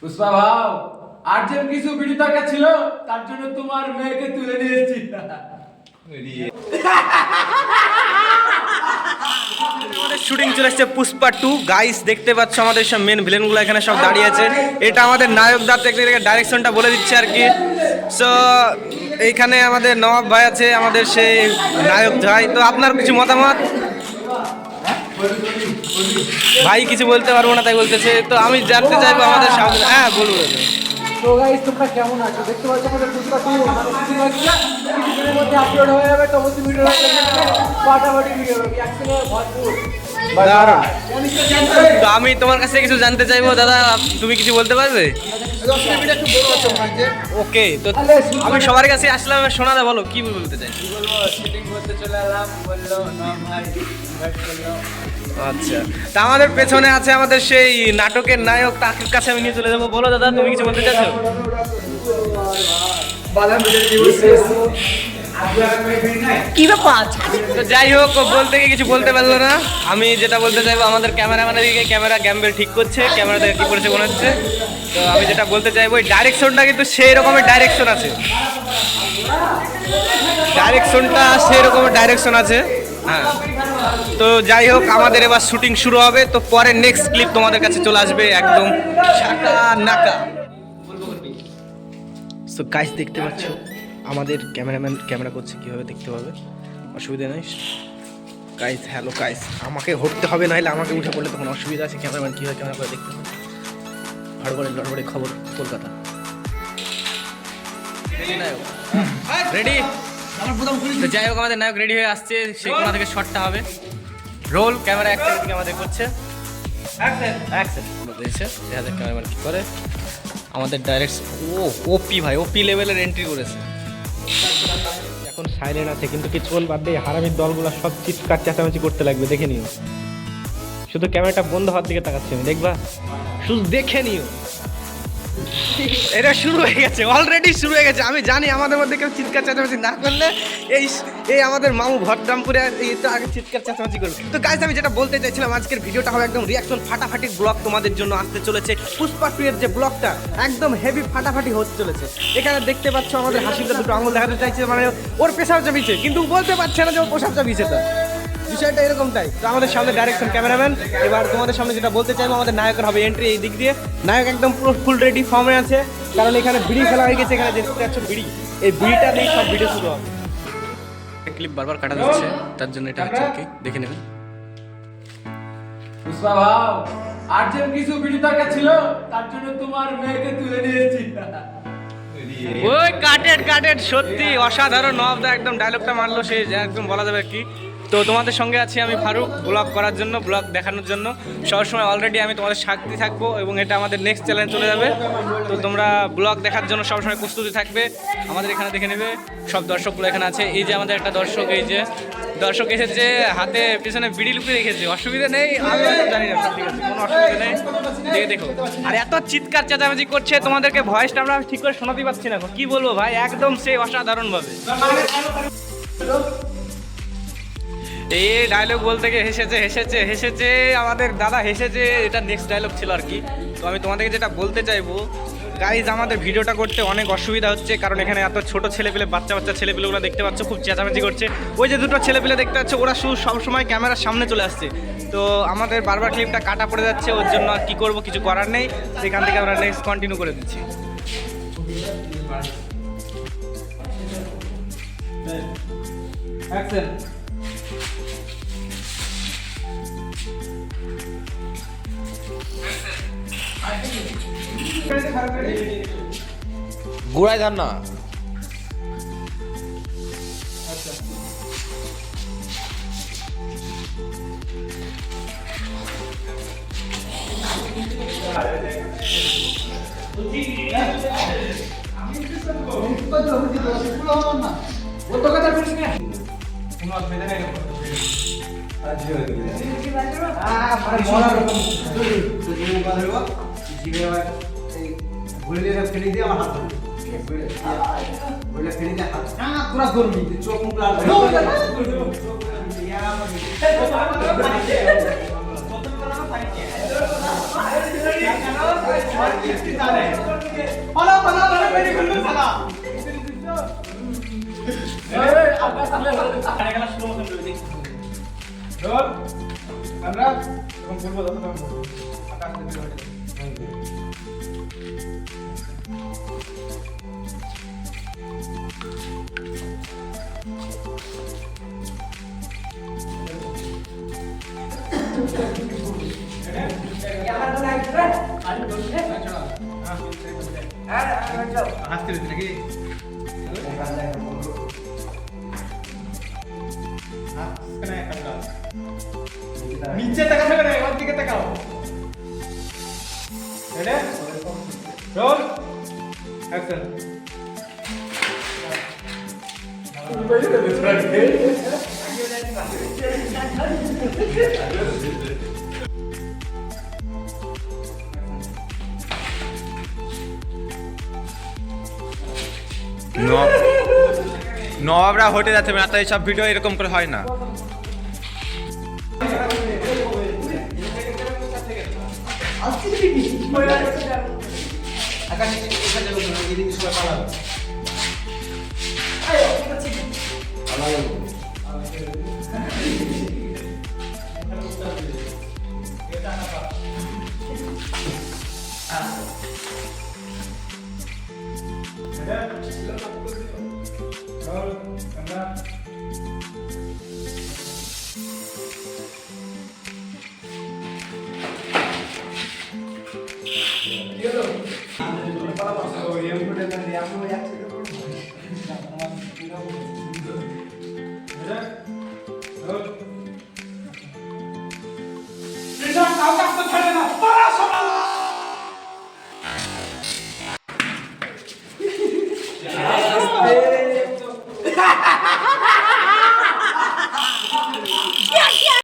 পুষ্পা ভাও আর্জেন্ট কিছু বিড়ি দরকার ছিল, তার জন্য তোমার মেয়েকে তুলে নিয়ে এসেছি। আমাদের শুটিং চলে আসছে পুষ্পা 2 গাইস, দেখতে পাচ্ছ আমাদের সব মেন ভিলেনগুলো এখানে সব দাঁড়িয়ে আছে। এটা আমাদের নায়ক দা ডাইরেকশনটা বলে দিচ্ছে আর কি। সো এইখানে আমাদের নবাব ভাই আছে, আমাদের সেই নায়ক ভাই। তো আপনার কিছু মতামত? ভাই কিছু বলতে পারবো না তাই বলতেছে। তো আমি জানতে চাইবো আমাদের সামনে। হ্যাঁ বলবো। তো গাইস তোমরা কেমন আছো? দেখতে পাচ্ছ আমাদের পুষ্পা 2 মানে শুটিং হচ্ছে, কিছুদিনের মধ্যে আপলোড হয়ে যাবে। তো অবশ্যই ভিডিওটা দেখতে ফাটাফাটি ভিডিও হবে, একসঙ্গে ভরপুর। তো আমি তোমার কাছে কিছু জানতে চাইবো দাদা, তুমি কিছু বলতে পারবে? ওকে, তো আমি সবার কাছে আসলাম, শোনাদা বলো কি বলতে চাই। কি বলবো, শুটিং করতে চলে এলাম, বললো না ভাই ইনভাইট করলো। আচ্ছা, তা আমাদের পেছনে আছে আমাদের সেই নাটকের নায়ক, তার কাছে আমি নিয়ে চলে যাবো। বলো দাদা, তুমি কিছু বলতে চাচ্ছো? কি ব্যাপার? তো যাই হোক, বলতে গিয়ে কিছু বলতে পারলো না। আমি যেটা বলতে চাইবো, আমাদের ক্যামেরাম্যানের দিকে ক্যামেরা গ্যাম্বেল ঠিক করছে, ক্যামেরা থেকে কি করেছে মনে হচ্ছে। তো আমি যেটা বলতে চাইবো, এই ডাইরেকশনটা কিন্তু সেই রকমের ডাইরেকশন আছে, ডাইরেকশনটা সেই রকমের ডাইরেকশন আছে। হ্যাঁ, তো যাই হোক, আমাদের এবার শুটিং শুরু হবে। তো পরে নেক্সট ক্লিপ তোমাদের কাছে চলে আসবে একদম ছাকা নাকা। তো গাইস দেখতে পাচ্ছ আমাদের ক্যামেরাম্যান ক্যামেরা করছে, কীভাবে দেখতে পাবে, অসুবিধা নেই গাইস। হ্যালো গাইস, আমাকে হটতে হবে, নাহলে আমাকে উঠে পড়লে তখন অসুবিধা আছে। ক্যামেরাম্যান কীভাবে ক্যামেরা করে দেখতে হবে, হড়বড়ে লড়বড়ে খবর কলকাতা। রেডি? তো যাই হোক, আমাদের নায়ক রেডি হয়ে আসছে, সেই কোণা থেকে শটটা হবে। রোল ক্যামেরা অ্যাকশন দিকে আমাদের করছে, অ্যাকশন দিয়েছে। দেখা যাক ক্যামেরাম্যান কী করে। আমাদের ডাইরেক্ট ওপি ভাই, ওপি লেভেলের এন্ট্রি করেছে। এখন সাইলেন্ট আছে, কিন্তু কিছুক্ষণ বাদ দিয়ে হারামির দলগুলো সব চিৎকার চেঁচামেচি করতে লাগবে, দেখে নিও। শুধু ক্যামেরাটা বন্ধ হওয়ার দিকে তাকাচ্ছি আমি, দেখবা, শুধু দেখে নিও। এটা শুরু হয়ে গেছে, অলরেডি শুরু হয়ে গেছে। আমি জানি আমাদের মধ্যে কেউ চিৎকার চেঁচামেচি না করলে এই আমাদের মামু ভদ্রামপুরে এই তো আগে চিৎকার চেঁচামেচি করবে। তো গাইস, আমি যেটা বলতে চাইছিলাম, আজকের ভিডিওটা হবে একদম রিয়াকশন ফাটাফাটি ব্লগ তোমাদের জন্য আসতে চলেছে। পুষ্পা 2 এর যে ব্লগটা একদম হেভি ফাটাফাটি হতে চলেছে। এখানে দেখতে পাচ্ছ আমাদের হাসিটা দুটো আঙুল দেখাতে চাইছে, মানে ওর পেশাব চাপিয়েছে, কিন্তু বলতে পারছে না যে ওর পোশাক চাপিয়েছে। তা বিষয়টা এরকমটাই। তো আমাদের সামনে ডাইরেকশন ক্যামেরাম্যান। এবার তোমাদের সামনে যেটা বলতে চাইবো, আমাদের নায়কের হবে এন্ট্রি এই দিক দিয়ে। নায়ক একদম পুরো ফুল রেডি ফর্মে আছে, কারণ এখানে বিড়ি খেলা হয়ে গেছে। এখানে দেখতে পাচ্ছ বিড়ি, এই বিড়িটা দিয়ে সব ভিডিও শুরু হবে। ক্লিপ বারবার কাটা যাচ্ছে, তার জন্য এটা হচ্ছে কি, দেখে নেবেন। পুষ্পা ভাও আর্জেন্ট কিছু বিড়ি দরকার ছিল, তার জন্য তোমার মেয়েকে তুলে নিয়ে এসেছি। ওই কাটেড সত্যি অসাধারণ। নবদা একদম ডায়লগটা মারলো, সে একদম বলা যাবে কি। তো তোমাদের সঙ্গে আছি আমি ফারুক, ব্লগ করার জন্য, ব্লগ দেখানোর জন্য সবসময়। অলরেডি আমি তোমাদের সাথে থাকবো এবং এটা আমাদের নেক্সট চ্যালেঞ্জ চলে যাবে। তো তোমরা ব্লগ দেখার জন্য সবসময় প্রস্তুতি থাকবে। আমাদের এখানে দেখে নেবে সব দর্শকগুলো এখানে আছে। এই যে আমাদের একটা দর্শক, এই যে দর্শক এসেছে, হাতে পিছনে বিড়ি লুকিয়ে রেখেছে। অসুবিধা নেই, আমি জানি না, সব ঠিক আছে, কোনো অসুবিধা নেই। দেখো, আর এত চিৎকার চেঁচামেচি করছে, তোমাদেরকে ভয়েসটা আমরা ঠিক করে শোনাতে পারছি না। কি বলবো ভাই, একদম সেই অসাধারণভাবে এই ডায়লগ বলতে গিয়ে হেসেছে আমাদের দাদা, হেসেছে। এটা নেক্সট ডায়লগ ছিল আর কি। তো আমি তোমাদেরকে যেটা বলতে চাইবো গাইজ, আমাদের ভিডিওটা করতে অনেক অসুবিধা হচ্ছে, কারণ এখানে এত ছোট ছেলেপেলে, বাচ্চা ছেলেপেলেগুলো দেখতে পাচ্ছ, খুব চেঁচামেচি করছে। ওই যে দুটো ছেলেপেলে দেখতে পাচ্ছ, ওরা শুধু সবসময় ক্যামেরার সামনে চলে আসছে। তো আমাদের বারবার ক্লিপটা কাটা পড়ে যাচ্ছে, ওর জন্য আর কি করবো, কিছু করার নেই। সেখান থেকে আমরা নেক্সট কন্টিনিউ করে দিচ্ছি। গুড়াই ধান না ফেলে দিয়ে আমার হাত ফেলে দিয়ে হাত পুরা গরমি, চোখ মুখ লাল। নিচে তাকাতে হবে না, ওর দিকে তাকাও। রেডি? রোল। অ্যাকশন। নবাবরা হটে যাচ্ছে না তো, এইসব ভিডিও এরকম করে হয় না। Hey!